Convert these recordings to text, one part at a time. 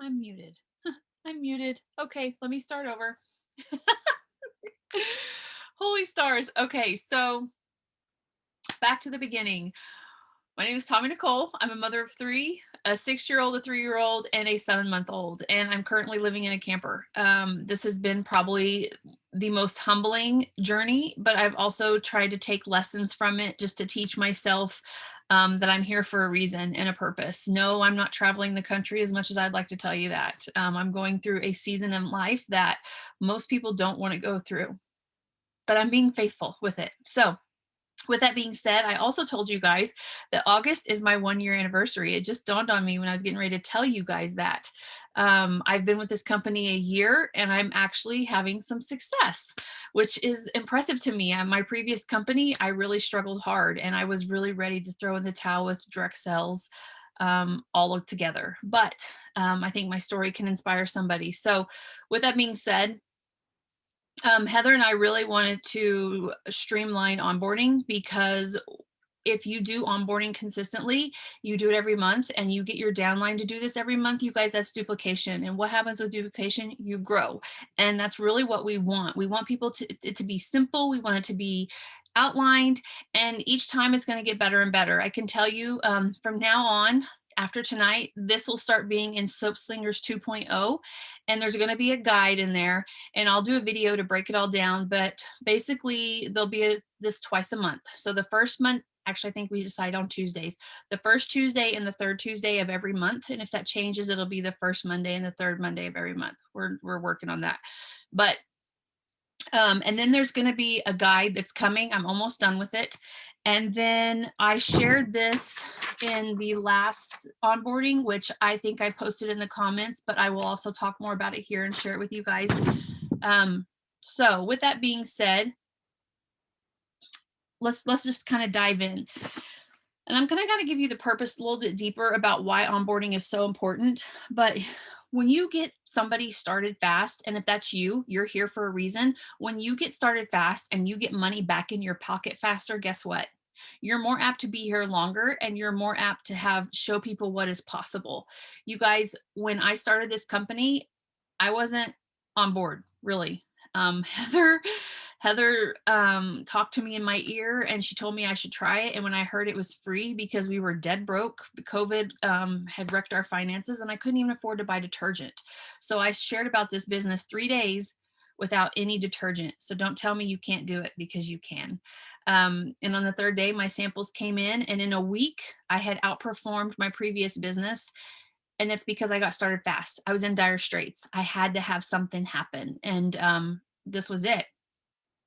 I'm muted. I'm muted. Okay, let me start over. Holy stars. Okay, so back to the beginning. My name is Tommy Nicole. I'm a mother of three, a 6-year-old, a 3-year-old, and a 7-month-old, and I'm currently living in a camper. This has been probably the most humbling journey, but I've also tried to take lessons from it just to teach myself that I'm here for a reason and a purpose. No, I'm not traveling the country as much as I'd like to tell you that. I'm going through a season in life that most people don't want to go through, but I'm being faithful with it. So with that being said, I also told you guys that August is my 1-year anniversary. It just dawned on me when I was getting ready to tell you guys that. I've been with this company a year and I'm actually having some success, which is impressive to me. My previous company, I really struggled hard and I was really ready to throw in the towel with direct sales all together. But I think my story can inspire somebody. So with that being said, Heather and I really wanted to streamline onboarding because if you do onboarding consistently, you do it every month and you get your downline to do this every month, you guys, that's duplication. And what happens with duplication? You grow. And that's really what we want. We want people to be simple. We want it to be outlined, and each time it's going to get better and better. I can tell you from now on, after tonight, this will start being in Soap Slingers 2.0, and there's going to be a guide in there, and I'll do a video to break it all down. But basically, there'll be this twice a month. So the first month, actually, I think we decide on Tuesdays, the first Tuesday and the third Tuesday of every month. And if that changes, it'll be the first Monday and the third Monday of every month. We're working on that. But and then there's going to be a guide that's coming. I'm almost done with it. And then I shared this in the last onboarding, which I think I posted in the comments, but I will also talk more about it here and share it with you guys. So with that being said, let's just kind of dive in. And I'm going to kind of give you the purpose a little bit deeper about why onboarding is so important. But when you get somebody started fast, and if that's you, you're here for a reason. When you get started fast and you get money back in your pocket faster, guess what? You're more apt to be here longer, and you're more apt to show people what is possible. You guys, when I started this company, I wasn't on board, really. Heather talked to me in my ear and she told me I should try it. And when I heard it was free because we were dead broke, COVID had wrecked our finances and I couldn't even afford to buy detergent. So I shared about this business 3 days without any detergent. So don't tell me you can't do it, because you can. And on the third day, my samples came in, and in a week I had outperformed my previous business. And it's because I got started fast. I was in dire straits. I had to have something happen. And this was it.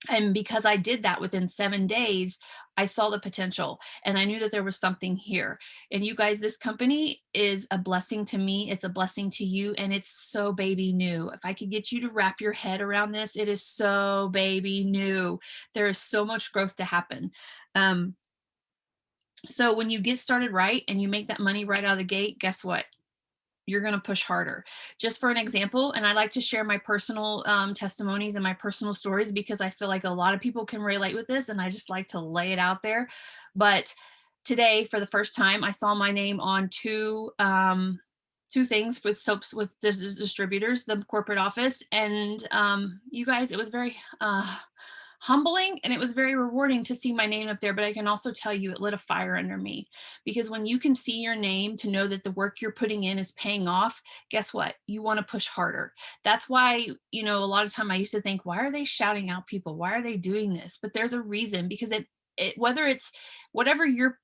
And because I did that within 7 days, I saw the potential and I knew that there was something here. And you guys, this company is a blessing to me. It's a blessing to you. And it's so baby new. If I could get you to wrap your head around this, it is so baby new. There is so much growth to happen. So when you get started right and you make that money right out of the gate, guess what? you're going to push harder. Just for an example, and I like to share my personal testimonies and my personal stories because I feel like a lot of people can relate with this, and I just like to lay it out there. But today, for the first time, I saw my name on two things with soaps with distributors, the corporate office, and you guys, it was very humbling, and it was very rewarding to see my name up there. But I can also tell you it lit a fire under me, because when you can see your name to know that the work you're putting in is paying off, guess what? You want to push harder. That's why, a lot of time I used to think, why are they shouting out people? Why are they doing this? But there's a reason, because it whether it's whatever your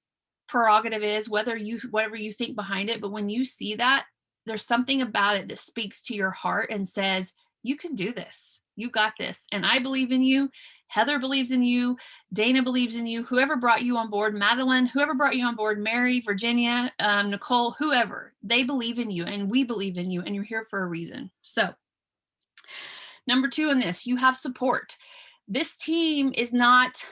prerogative is, whatever you think behind it, but when you see that, there's something about it that speaks to your heart and says, you can do this. You got this. And I believe in you. Heather believes in you. Dana believes in you. Whoever brought you on board, Madeline, whoever brought you on board, Mary, Virginia, Nicole, whoever, they believe in you and we believe in you, and you're here for a reason. So, number 2 in this, you have support. This team is not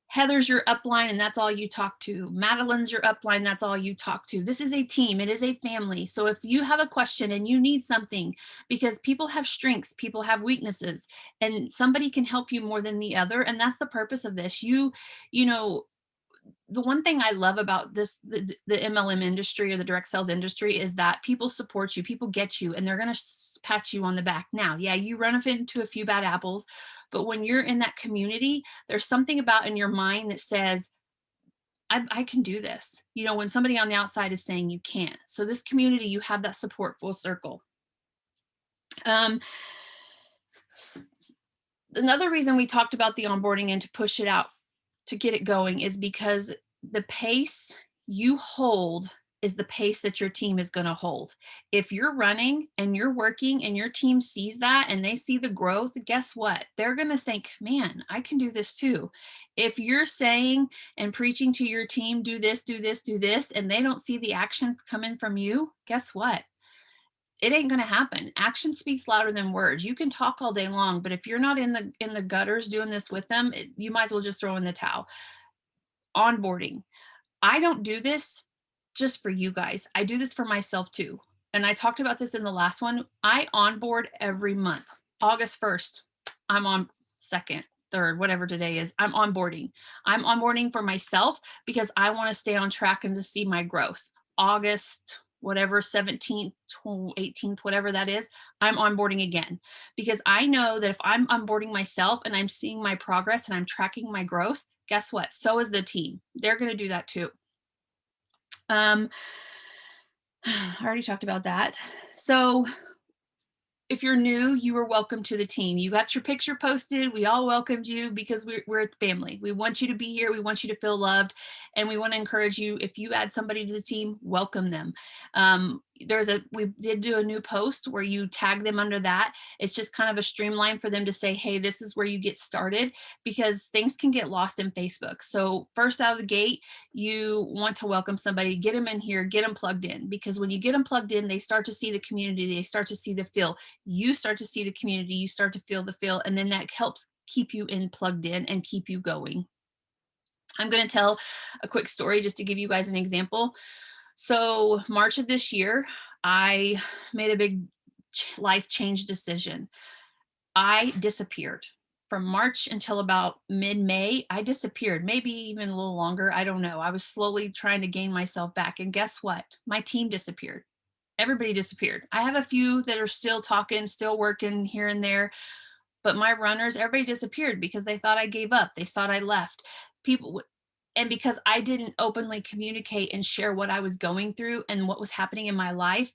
Heather's your upline and that's all you talk to. Madeline's your upline, that's all you talk to. This is a team, it is a family. So if you have a question and you need something, because people have strengths, people have weaknesses, and somebody can help you more than the other. And that's the purpose of this. The one thing I love about the MLM industry or the direct sales industry is that people support you, people get you, and they're going to pat you on the back. Now, yeah, you run into a few bad apples, but when you're in that community, there's something about in your mind that says, I can do this. When somebody on the outside is saying you can't. So this community, you have that support full circle. Another reason we talked about the onboarding and to push it out, to get it going, is because the pace you hold is the pace that your team is going to hold. If you're running and you're working and your team sees that and they see the growth, guess what? They're going to think, man, I can do this too. If you're saying and preaching to your team, do this, do this, do this, and they don't see the action coming from you, guess what? It ain't going to happen. Action speaks louder than words. You can talk all day long, but if you're not in the gutters doing this with them, you might as well just throw in the towel. Onboarding. I don't do this just for you guys. I do this for myself too. And I talked about this in the last one. I onboard every month. August 1st, I'm on 2nd, 3rd, whatever today is, I'm onboarding. I'm onboarding for myself because I want to stay on track and to see my growth. August, whatever, 17th, 18th, whatever that is, I'm onboarding again, because I know that if I'm onboarding myself and I'm seeing my progress and I'm tracking my growth, guess what? So is the team. They're going to do that too. I already talked about that. So if you're new, you are welcome to the team. You got your picture posted. We all welcomed you because we're a family. We want you to be here. We want you to feel loved. And we want to encourage you, if you add somebody to the team, welcome them. We did do a new post where you tag them under that. It's just kind of a streamline for them to say, hey, this is where you get started, because things can get lost in Facebook. So first out of the gate, you want to welcome somebody, get them in here, get them plugged in, because when you get them plugged in, they start to see the community, they start to see the feel. You start to see the community, you start to feel the feel, and then that helps keep you plugged in and keep you going. I'm going to tell a quick story just to give you guys an example. So March of this year, I made a big life change decision. I disappeared. From March until about mid-May, I disappeared, maybe even a little longer. I don't know. I was slowly trying to gain myself back. And guess what? My team disappeared. Everybody disappeared. I have a few that are still talking, still working here and there, but my runners, everybody disappeared because they thought I gave up. They thought I left. And because I didn't openly communicate and share what I was going through and what was happening in my life,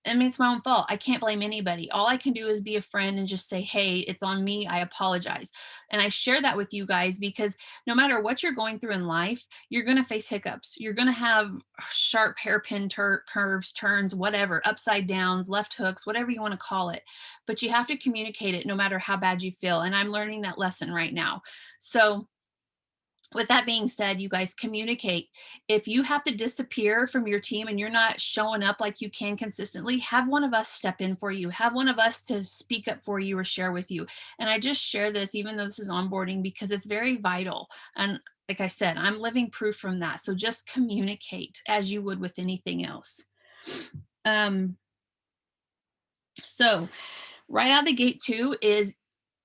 I mean, it's my own fault. I can't blame anybody. All I can do is be a friend and just say, hey, it's on me. I apologize. And I share that with you guys because no matter what you're going through in life, you're going to face hiccups. You're going to have sharp hairpin curves, turns, whatever, upside downs, left hooks, whatever you want to call it. But you have to communicate it no matter how bad you feel. And I'm learning that lesson right now. So with that being said, you guys communicate. If you have to disappear from your team and you're not showing up like you can consistently, have one of us step in for you. Have one of us to speak up for you or share with you. And I just share this, even though this is onboarding, because it's very vital. And like I said, I'm living proof from that. So just communicate as you would with anything else. Um, so right out of the gate too is,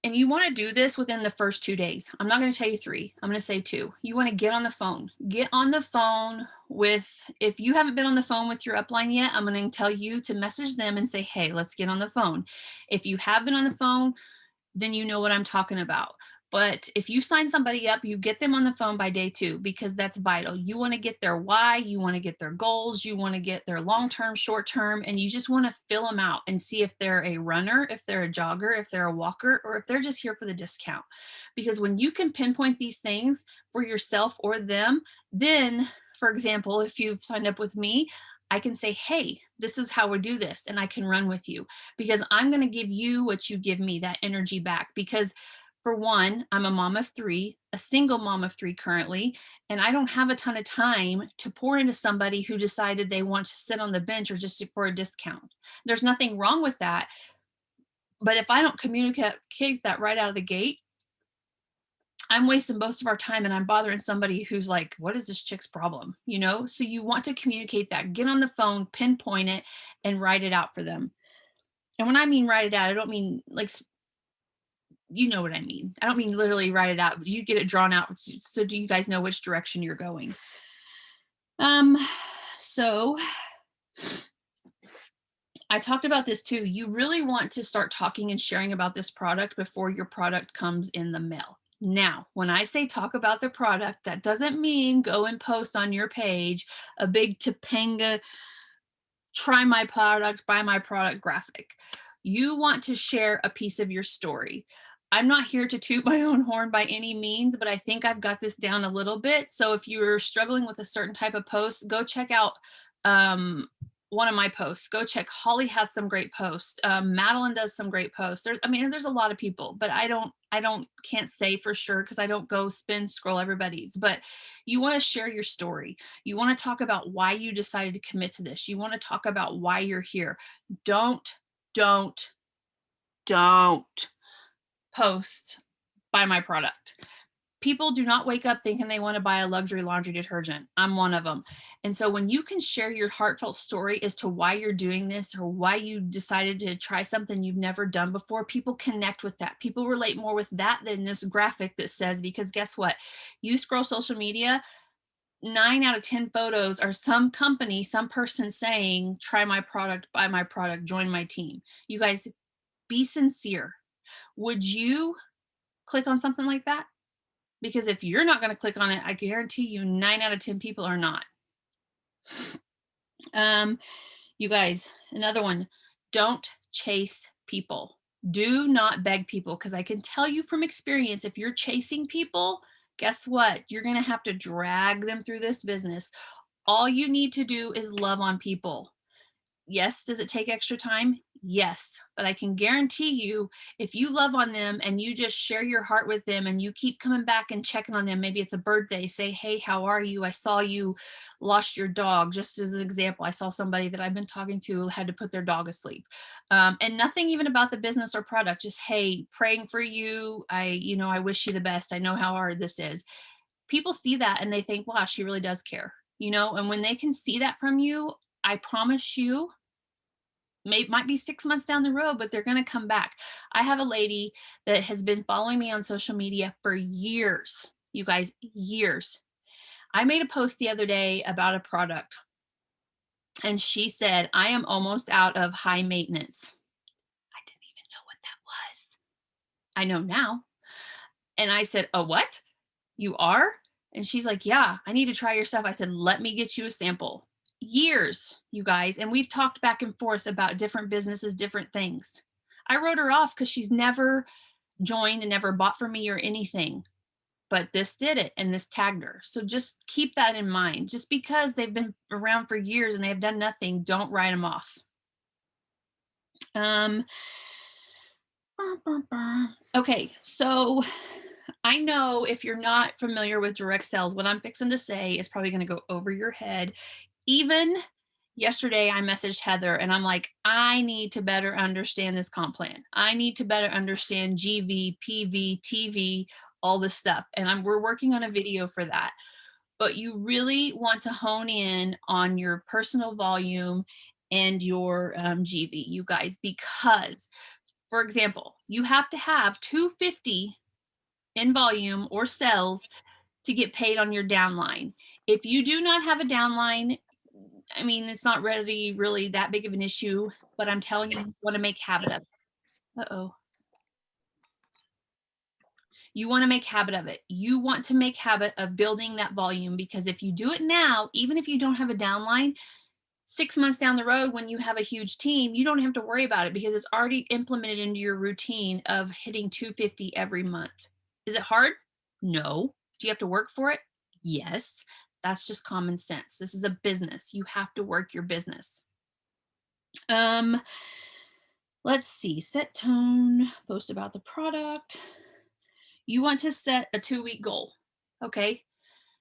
and you want to do this within the first 2 days. I'm not going to tell you 3. I'm going to say 2. You want to get on the phone. Get on the phone with, if you haven't been on the phone with your upline yet, I'm going to tell you to message them and say, hey, let's get on the phone. If you have been on the phone, then you know what I'm talking about. But if you sign somebody up, you get them on the phone by day 2, because that's vital. You want to get their why, you want to get their goals, you want to get their long-term, short-term, and you just want to fill them out and see if they're a runner, if they're a jogger, if they're a walker, or if they're just here for the discount. Because when you can pinpoint these things for yourself or them, then, for example, if you've signed up with me, I can say, hey, this is how we do this, and I can run with you, because I'm going to give you what you give me, that energy back. Because for one, I'm a mom of 3, a single mom of 3 currently, and I don't have a ton of time to pour into somebody who decided they want to sit on the bench or just for a discount. There's nothing wrong with that. But if I don't communicate that right out of the gate, I'm wasting most of our time, and I'm bothering somebody who's like, what is this chick's problem? You know? So you want to communicate that, get on the phone, pinpoint it, and write it out for them. And when I mean write it out, I don't mean like, you know what I mean. I don't mean literally write it out. You get it drawn out. So do you guys know which direction you're going? So I talked about this too. You really want to start talking and sharing about this product before your product comes in the mail. Now, when I say talk about the product, that doesn't mean go and post on your page a big Topanga, try my product, buy my product graphic. You want to share a piece of your story. I'm not here to toot my own horn by any means, but I think I've got this down a little bit. So if you're struggling with a certain type of post, go check out one of my posts. Go check. Holly has some great posts. Madeline does some great posts. There's a lot of people, but can't say for sure because I don't go scroll everybody's. But you want to share your story. You want to talk about why you decided to commit to this. You want to talk about why you're here. Don't post buy my product. People do not wake up thinking they want to buy a luxury laundry detergent. I'm one of them. And so when you can share your heartfelt story as to why you're doing this or why you decided to try something you've never done before, people connect with that. People relate more with that than this graphic that says, because guess what? You scroll social media, 9 out of 10 photos are some company, some person saying, try my product, buy my product, join my team. You guys, be sincere. Would you click on something like that? Because if you're not going to click on it, I guarantee you 9 out of 10 people are not. You guys, another one, don't chase people. Do not beg people, because I can tell you from experience, if you're chasing people, guess what? You're going to have to drag them through this business. All you need to do is love on people. Yes, does it take extra time? Yes, but I can guarantee you, if you love on them and you just share your heart with them and you keep coming back and checking on them, maybe it's a birthday, say, hey, how are you? I saw you lost your dog. Just as an example, I saw somebody that I've been talking to had to put their dog asleep. And nothing even about the business or product, just, hey, praying for you. I wish you the best. I know how hard this is. People see that and they think, wow, she really does care, and when they can see that from you, I promise you, might be 6 months down the road, but they're going to come back. I have a lady that has been following me on social media for years, you guys, years. I made a post the other day about a product, and she said, I am almost out of high maintenance. I didn't even know what that was. I know now. And I said, oh, what? You are? And she's like, yeah, I need to try your stuff. I said, let me get you a sample. Years, you guys. And we've talked back and forth about different businesses, different things. I wrote her off because she's never joined and never bought from me or anything. But this did it, and this tagged her. So just keep that in mind. Just because they've been around for years and they've done nothing, don't write them off. Okay, so I know if you're not familiar with direct sales, what I'm fixing to say is probably going to go over your head. Even yesterday, I messaged Heather and I'm like, I need to better understand this comp plan. I need to better understand GV, PV, TV, all this stuff. And we're working on a video for that. But you really want to hone in on your personal volume and your GV, you guys, because, for example, you have to have 250 in volume or sales to get paid on your downline. If you do not have a downline, I mean, it's not really that big of an issue, but I'm telling you, you want to make habit of it. Uh-oh. You want to make habit of it. You want to make habit of building that volume, because if you do it now, even if you don't have a downline, 6 months down the road when you have a huge team, you don't have to worry about it because it's already implemented into your routine of hitting 250 every month. Is it hard? No. Do you have to work for it? Yes. That's just common sense. This is a business. You have to work your business. Let's see. Set tone, post about the product. You want to set a 2-week goal. Okay.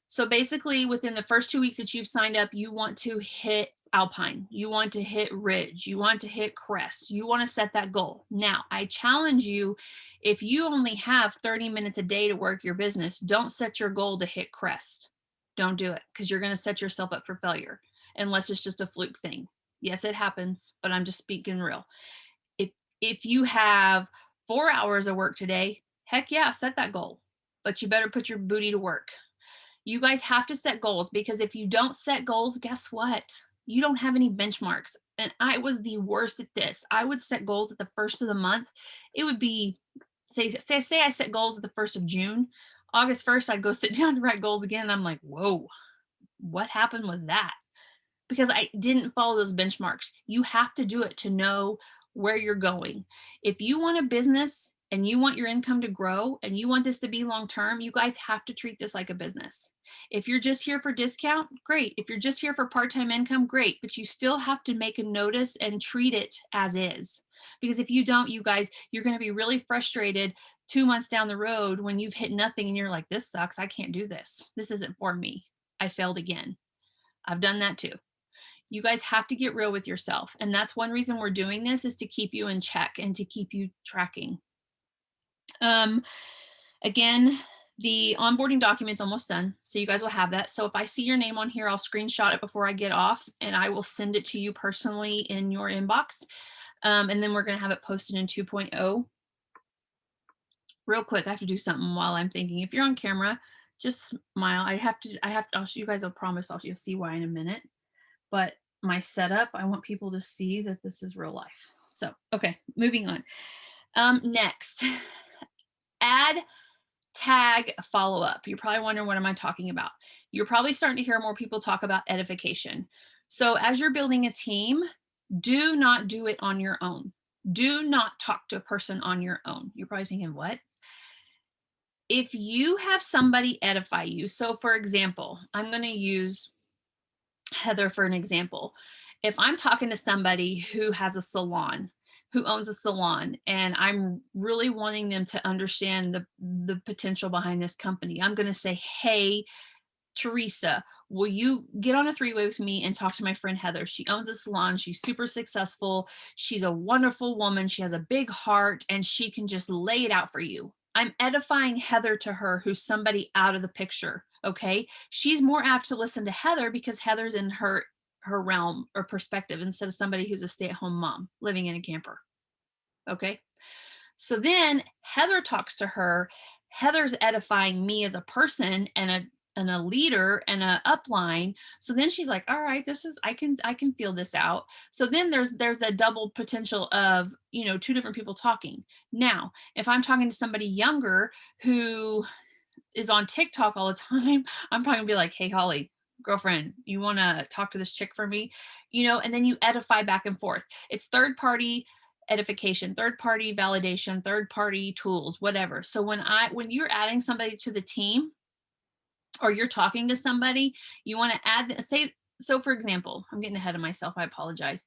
So basically within the first 2 weeks that you've signed up, you want to hit Alpine, you want to hit Ridge, you want to hit Crest, you want to set that goal. Now, I challenge you, if you only have 30 minutes a day to work your business, don't set your goal to hit Crest. Don't do it, because you're going to set yourself up for failure unless it's just a fluke thing. Yes, it happens, but I'm just speaking real. If you have 4 hours of work today, heck yeah, set that goal, but you better put your booty to work. You guys have to set goals, because if you don't set goals, guess what? You don't have any benchmarks. And I was the worst at this. I would set goals at the first of the month. It would be, say I set goals at the 1st of June. August 1st, I'd go sit down to write goals again. And I'm like, whoa, what happened with that? Because I didn't follow those benchmarks. You have to do it to know where you're going. If you want a business and you want your income to grow and you want this to be long-term, you guys have to treat this like a business. If you're just here for discount, great. If you're just here for part-time income, great. But you still have to make a notice and treat it as is. Because if you don't, you guys, you're going to be really frustrated 2 months down the road when you've hit nothing and you're like, this sucks. I can't do this. This isn't for me. I failed again. I've done that too. You guys have to get real with yourself. And that's one reason we're doing this, is to keep you in check and to keep you tracking. Again, the onboarding document's almost done, so you guys will have that. So if I see your name on here, I'll screenshot it before I get off and I will send it to you personally in your inbox. And then we're going to have it posted in 2.0. Real quick, I have to do something while I'm thinking. If you're on camera, just smile. I'll show you guys, I promise you'll see why in a minute. But my setup, I want people to see that this is real life. So, okay, moving on. Next, add, tag, follow up. You're probably wondering, what am I talking about? You're probably starting to hear more people talk about edification. So as you're building a team, do not do it on your own. Do not talk to a person on your own. You're probably thinking, what? If you have somebody edify you, so for example, I'm going to use Heather for an example. If I'm talking to somebody who has a salon, who owns a salon, and I'm really wanting them to understand the potential behind this company, I'm going to say, hey, Teresa, will you get on a 3-way with me and talk to my friend Heather? She owns a salon. She's super successful. She's a wonderful woman. She has a big heart and she can just lay it out for you. I'm edifying Heather to her, who's somebody out of the picture. Okay. She's more apt to listen to Heather because Heather's in her realm or perspective instead of somebody who's a stay-at-home mom living in a camper. Okay. So then Heather talks to her. Heather's edifying me as a person and a leader and a upline. So then she's like, all right, this is, I can feel this out. So then there's a double potential of, 2 different people talking. Now, if I'm talking to somebody younger who is on TikTok all the time, I'm probably gonna be like, hey, Holly, girlfriend, you want to talk to this chick for me? And then you edify back and forth. It's third party edification, third party validation, third party tools, whatever. So when you're adding somebody to the team or you're talking to somebody, you want to add, so for example, I'm getting ahead of myself. I apologize.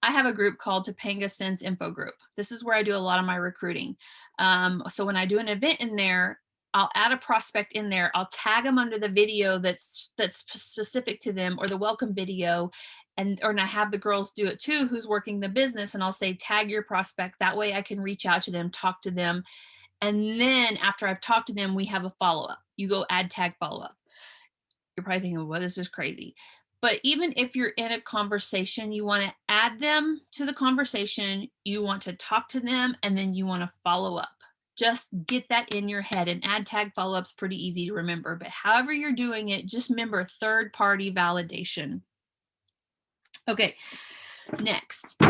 I have a group called Topanga Sends Info Group. This is where I do a lot of my recruiting. So when I do an event in there, I'll add a prospect in there. I'll tag them under the video that's specific to them, or the welcome video. And I have the girls do it too, who's working the business. And I'll say, tag your prospect. That way I can reach out to them, talk to them. And then after I've talked to them, we have a follow-up. You go add, tag, follow-up. You're probably thinking, well, this is crazy. But even if you're in a conversation, you want to add them to the conversation, you want to talk to them, and then you want to follow up. Just get that in your head, and add tag follow-ups pretty easy to remember. But however you're doing it, just remember third-party validation. Okay, next.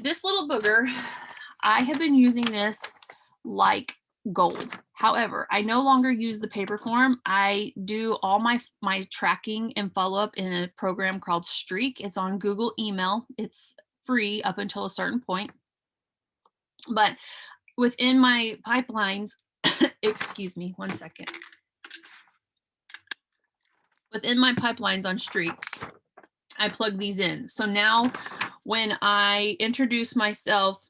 This little booger, I have been using this like gold. However, I no longer use the paper form. I do all my tracking and follow-up in a program called Streak. It's on Google email. It's free up until a certain point. But within my pipelines, excuse me, one second. Within my pipelines on Streak, I plug these in. So now when I introduce myself,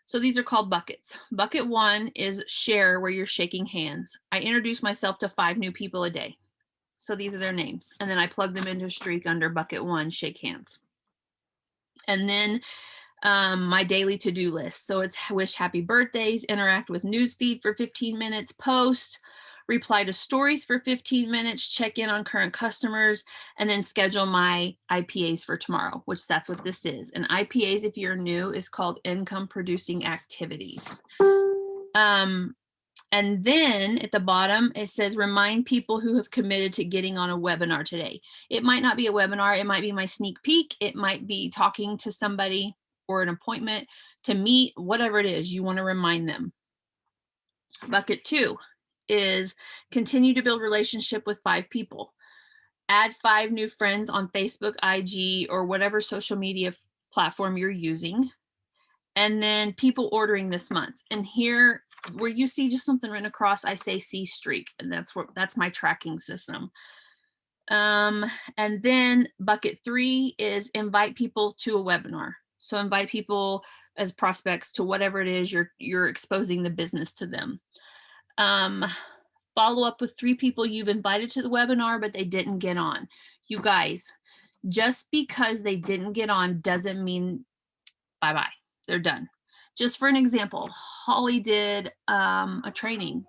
so these are called buckets. Bucket 1 is share, where you're shaking hands. I introduce myself to 5 new people a day. So these are their names. And then I plug them into Streak under bucket 1, shake hands. And then my daily to-do list. So it's wish happy birthdays, interact with newsfeed for 15 minutes, post, reply to stories for 15 minutes, check in on current customers, and then schedule my IPAs for tomorrow, which that's what this is. And IPAs, if you're new, is called income producing activities. And then at the bottom, it says, remind people who have committed to getting on a webinar today. It might not be a webinar. It might be my sneak peek. It might be talking to somebody or an appointment to meet, whatever it is, you want to remind them. Bucket 2 is continue to build relationship with 5 people. Add 5 new friends on Facebook, IG, or whatever social media platform you're using. And then people ordering this month. And here, where you see just something written across, I say see Streak, and that's my tracking system. And then bucket 3 is invite people to a webinar. So invite people as prospects to whatever it is you're exposing the business to them. Follow up with 3 people you've invited to the webinar, but they didn't get on. You guys, just because they didn't get on doesn't mean bye-bye. They're done. Just for an example, Holly did a training.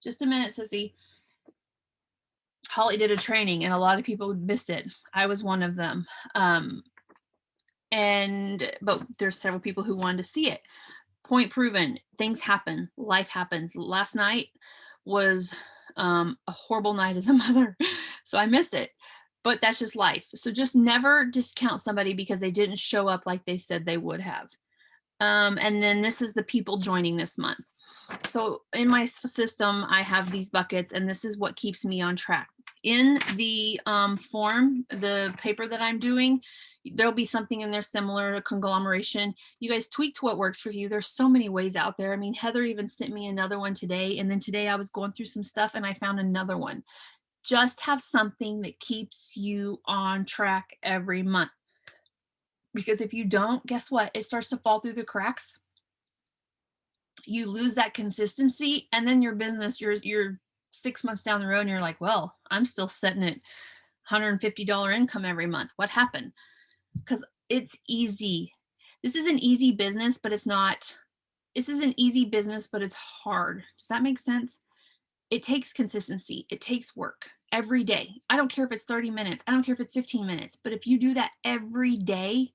Just a minute, Sissy. Holly did a training and a lot of people missed it. I was one of them. But there's several people who wanted to see it. Point proven, things happen, life happens. Last night was a horrible night as a mother, so I missed it. But that's just life. So just never discount somebody because they didn't show up like they said they would have. And then this is the people joining this month. So in my system, I have these buckets, and this is what keeps me on track. In the form, the paper that I'm doing, there'll be something in there similar to conglomeration. You guys tweak to what works for you. There's so many ways out there. I mean, Heather even sent me another one today. And then today I was going through some stuff and I found another one. Just have something that keeps you on track every month. Because if you don't, guess what? It starts to fall through the cracks. You lose that consistency, and then your business, you're 6 months down the road and you're like, well, I'm still setting at $150 income every month. What happened? Because it's easy. This is an easy business, but it's not. This is an easy business, but it's hard. Does that make sense? It takes consistency. It takes work every day. I don't care if it's 30 minutes. I don't care if it's 15 minutes. But if you do that every day,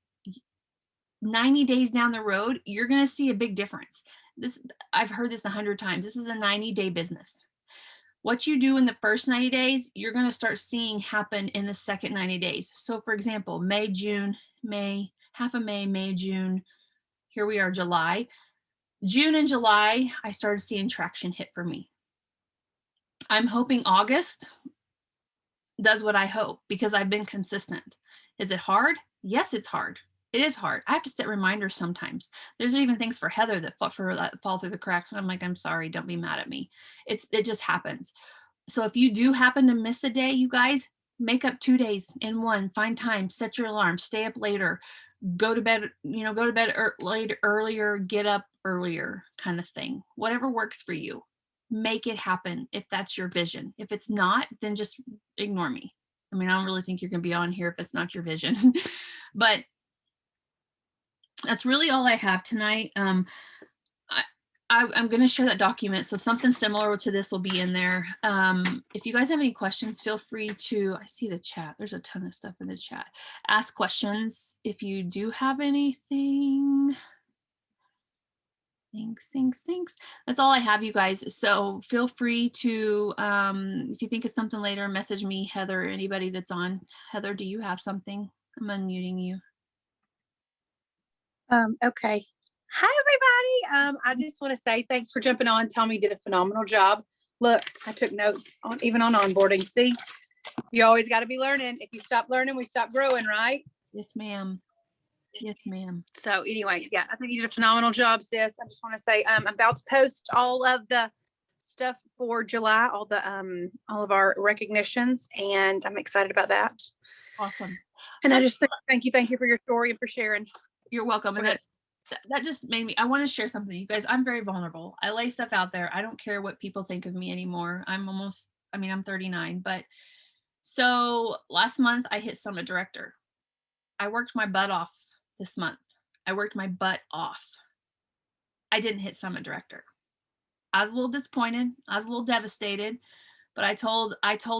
90 days down the road, you're going to see a big difference. I've heard this 100 times. This is a 90-day business. What you do in the first 90 days, you're going to start seeing happen in the second 90 days. So for example, May, June, May, half of May, May, June, here we are, July. June and July, I started seeing traction hit for me. I'm hoping August does what I hope because I've been consistent. Is it hard? Yes, it's hard. It is hard. I have to set reminders sometimes. There's even things for Heather that fall through the cracks. And I'm like, I'm sorry, don't be mad at me. It just happens. So if you do happen to miss a day, you guys, make up 2 days in one. Find time, set your alarm, stay up later, go to bed, earlier, get up earlier, kind of thing. Whatever works for you. Make it happen if that's your vision. If it's not, then just ignore me. I mean, I don't really think you're going to be on here if it's not your vision. But that's really all I have tonight. I'm going to share that document. So something similar to this will be in there. If you guys have any questions, feel free to, I see the chat. There's a ton of stuff in the chat. Ask questions if you do have anything. Thanks. That's all I have, you guys. So feel free to, if you think of something later, message me, Heather, or anybody that's on. Heather, do you have something? I'm unmuting you. Okay. Hi, everybody. I just want to say thanks for jumping on. Tommy did a phenomenal job. Look, I took notes on even on onboarding. See, you always got to be learning. If you stop learning, we stop growing, right? Yes, ma'am. Yes, ma'am. So anyway, yeah, I think you did a phenomenal job, sis. I just want to say I'm about to post all of the stuff for July, all of our recognitions, and I'm excited about that. Awesome. And so, I just thank you for your story and for sharing. You're welcome. And that just made me, I want to share something. You guys, I'm very vulnerable. I lay stuff out there. I don't care what people think of me anymore. I'm 39, but so last month I hit Summit Director. I worked my butt off this month. I worked my butt off. I didn't hit Summit Director. I was a little disappointed. I was a little devastated, but I told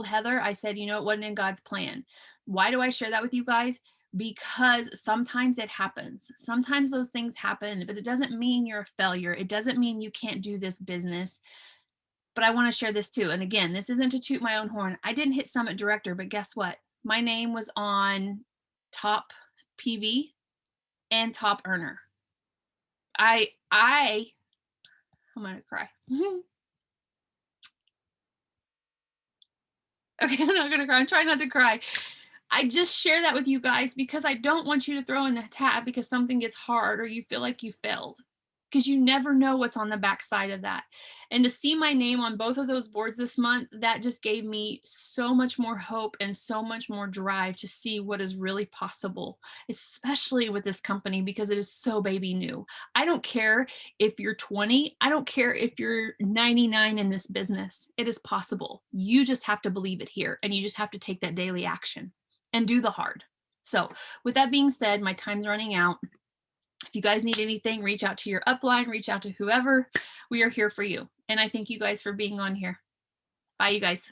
Heather, I said, you know, it wasn't in God's plan. Why do I share that with you guys? Because sometimes it happens. Sometimes those things happen, but it doesn't mean you're a failure. It doesn't mean you can't do this business. But I want to share this too. And again, this isn't to toot my own horn. I didn't hit Summit Director, but guess what? My name was on top PV and top earner. I'm gonna cry. Okay, I'm not gonna cry. I'm trying not to cry. I just share that with you guys because I don't want you to throw in the towel because something gets hard or you feel like you failed, because you never know what's on the backside of that. And to see my name on both of those boards this month, that just gave me so much more hope and so much more drive to see what is really possible, especially with this company, because it is so baby new. I don't care if you're 20. I don't care if you're 99 in this business. It is possible. You just have to believe it here, and you just have to take that daily action and do the hard. So with that being said, my time's running out. If you guys need anything, reach out to your upline, reach out to whoever. We are here for you. And I thank you guys for being on here. Bye, you guys.